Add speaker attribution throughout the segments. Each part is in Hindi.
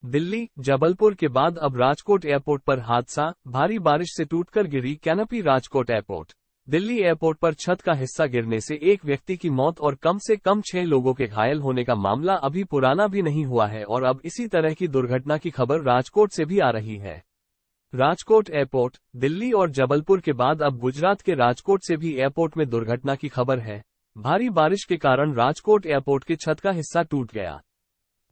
Speaker 1: दिल्ली, जबलपुर के बाद अब राजकोट एयरपोर्ट पर हादसा, भारी बारिश से टूटकर गिरी canopy. Rajkot airport Delhi airport पर छत का हिस्सा गिरने से एक व्यक्ति की मौत और कम से कम 6 लोगों के घायल होने का मामला अभी पुराना भी नहीं हुआ है और अब इसी तरह की दुर्घटना की खबर राजकोट से भी आ रही है। राजकोट एयरपोर्ट दिल्ली और जबलपुर के बाद अब गुजरात के राजकोट से भी एयरपोर्ट में दुर्घटना की खबर है। भारी बारिश के कारण राजकोट एयरपोर्ट के छत का हिस्सा टूट गया।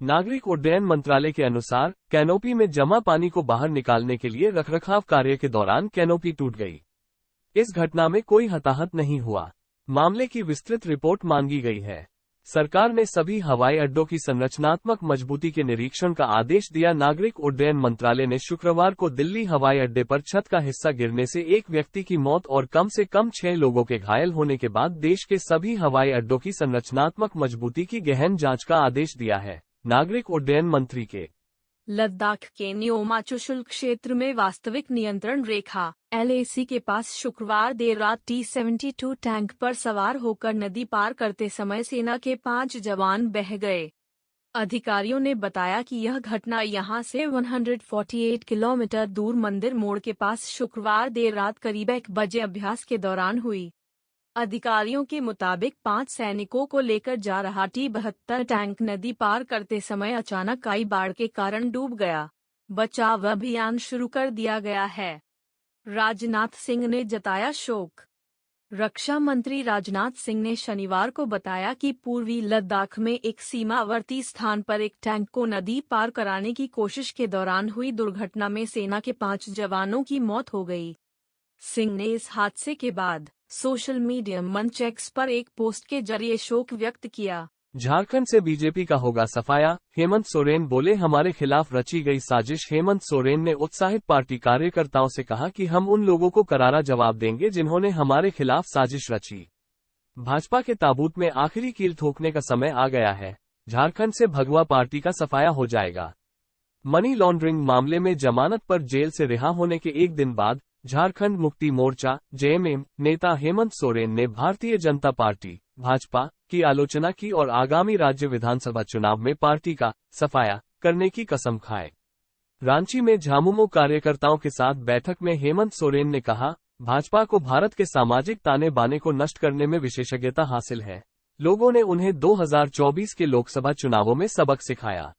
Speaker 1: नागरिक उड्डयन मंत्रालय के अनुसार कैनोपी में जमा पानी को बाहर निकालने के लिए रखरखाव कार्य के दौरान कैनोपी टूट गई। इस घटना में कोई हताहत नहीं हुआ। मामले की विस्तृत रिपोर्ट मांगी गई है। सरकार ने सभी हवाई अड्डों की संरचनात्मक मजबूती के निरीक्षण का आदेश दिया। नागरिक उड्डयन मंत्रालय ने शुक्रवार को दिल्ली हवाई अड्डे पर छत का हिस्सा गिरने से एक व्यक्ति की मौत और कम से कम 6 लोगों के घायल होने के बाद देश के सभी हवाई अड्डों की संरचनात्मक मजबूती की गहन जांच का आदेश दिया है। नागरिक उड्डयन मंत्री के
Speaker 2: लद्दाख के न्योमाचुशुल क्षेत्र में वास्तविक नियंत्रण रेखा LAC के पास शुक्रवार देर रात T-72 टैंक पर सवार होकर नदी पार करते समय सेना के 5 जवान बह गए। अधिकारियों ने बताया कि यह घटना यहां से 148 किलोमीटर दूर मंदिर मोड़ के पास शुक्रवार देर रात करीब 1 बजे अभ्यास के दौरान हुई। अधिकारियों के मुताबिक 5 सैनिकों को लेकर जा रहा T-72 टैंक नदी पार करते समय अचानक आई बाढ़ के कारण डूब गया। बचाव अभियान शुरू कर दिया गया है। राजनाथ सिंह ने जताया शोक। रक्षा मंत्री राजनाथ सिंह ने शनिवार को बताया कि पूर्वी लद्दाख में एक सीमावर्ती स्थान पर एक टैंक को नदी पार कराने की कोशिश के दौरान हुई दुर्घटना में सेना के 5 जवानों की मौत हो गई। सिंह ने इस हादसे के बाद सोशल मीडिया मंच X पर एक पोस्ट के जरिए शोक व्यक्त किया।
Speaker 1: झारखंड से बीजेपी का होगा सफाया, हेमंत सोरेन बोले हमारे खिलाफ रची गई साजिश। हेमंत सोरेन ने उत्साहित पार्टी कार्यकर्ताओं से कहा कि हम उन लोगों को करारा जवाब देंगे जिन्होंने हमारे खिलाफ साजिश रची। भाजपा के ताबूत में आखिरी कील ठोकने का समय आ गया है। झारखंड से भगवा पार्टी का सफाया हो जाएगा। मनी लॉन्ड्रिंग मामले में जमानत पर जेल से रिहा होने के एक दिन बाद झारखंड मुक्ति मोर्चा JMM नेता हेमंत सोरेन ने भारतीय जनता पार्टी भाजपा की आलोचना की और आगामी राज्य विधानसभा चुनाव में पार्टी का सफाया करने की कसम खाए। रांची में झामुमो कार्यकर्ताओं के साथ बैठक में हेमंत सोरेन ने कहा, भाजपा को भारत के सामाजिक ताने बाने को नष्ट करने में विशेषज्ञता हासिल है। लोगों ने उन्हें 2024 के लोकसभा चुनावों में सबक सिखाया।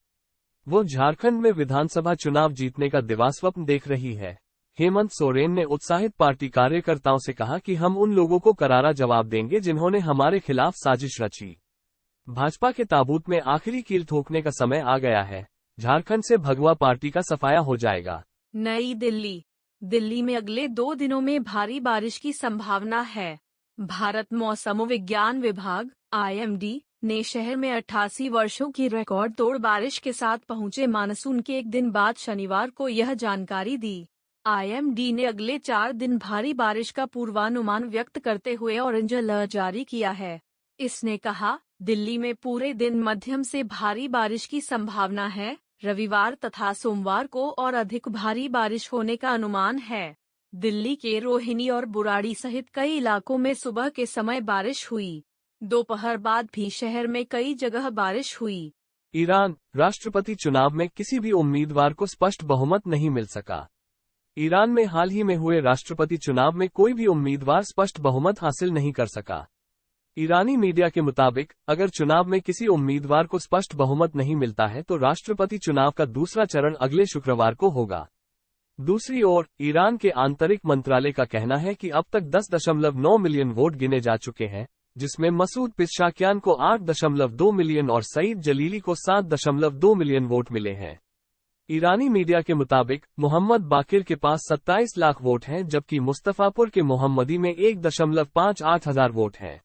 Speaker 1: वो झारखंड में विधानसभा चुनाव जीतने का दिवास्वप्न देख रही है। हेमंत सोरेन ने उत्साहित पार्टी कार्यकर्ताओं से कहा कि हम उन लोगों को करारा जवाब देंगे जिन्होंने हमारे खिलाफ साजिश रची। भाजपा के ताबूत में आखिरी कील ठोकने का समय आ गया है। झारखंड से भगवा पार्टी का सफाया हो जाएगा।
Speaker 2: नई दिल्ली में अगले 2 दिनों में भारी बारिश की संभावना है। भारत मौसम विज्ञान विभाग IMD ने शहर में 88 वर्षों की रिकॉर्ड तोड़ बारिश के साथ पहुंचे मानसून के एक दिन बाद शनिवार को यह जानकारी दी। IMD ने अगले 4 दिन भारी बारिश का पूर्वानुमान व्यक्त करते हुए ऑरेंज अलर्ट जारी किया है। इसने कहा, दिल्ली में पूरे दिन मध्यम से भारी बारिश की संभावना है। रविवार तथा सोमवार को और अधिक भारी बारिश होने का अनुमान है। दिल्ली के रोहिणी और बुराड़ी सहित कई इलाकों में सुबह के समय बारिश हुई। दोपहर बाद भी शहर में कई जगह बारिश हुई।
Speaker 1: ईरान राष्ट्रपति चुनाव में किसी भी उम्मीदवार को स्पष्ट बहुमत नहीं मिल सका। ईरान में हाल ही में हुए राष्ट्रपति चुनाव में कोई भी उम्मीदवार स्पष्ट बहुमत हासिल नहीं कर सका। ईरानी मीडिया के मुताबिक अगर चुनाव में किसी उम्मीदवार को स्पष्ट बहुमत नहीं मिलता है तो राष्ट्रपति चुनाव का दूसरा चरण अगले शुक्रवार को होगा। दूसरी ओर ईरान के आंतरिक मंत्रालय का कहना है कि अब तक 10.9 मिलियन वोट गिने जा चुके हैं, जिसमें मसूद पिज़ेशकियान को 8.2 मिलियन और सईद जलीली को 7.2 मिलियन वोट मिले हैं। ईरानी मीडिया के मुताबिक मोहम्मद बाकिर के पास 27 लाख वोट हैं, जबकि मुस्तफापुर के मोहम्मदी में 1.58 हजार वोट हैं।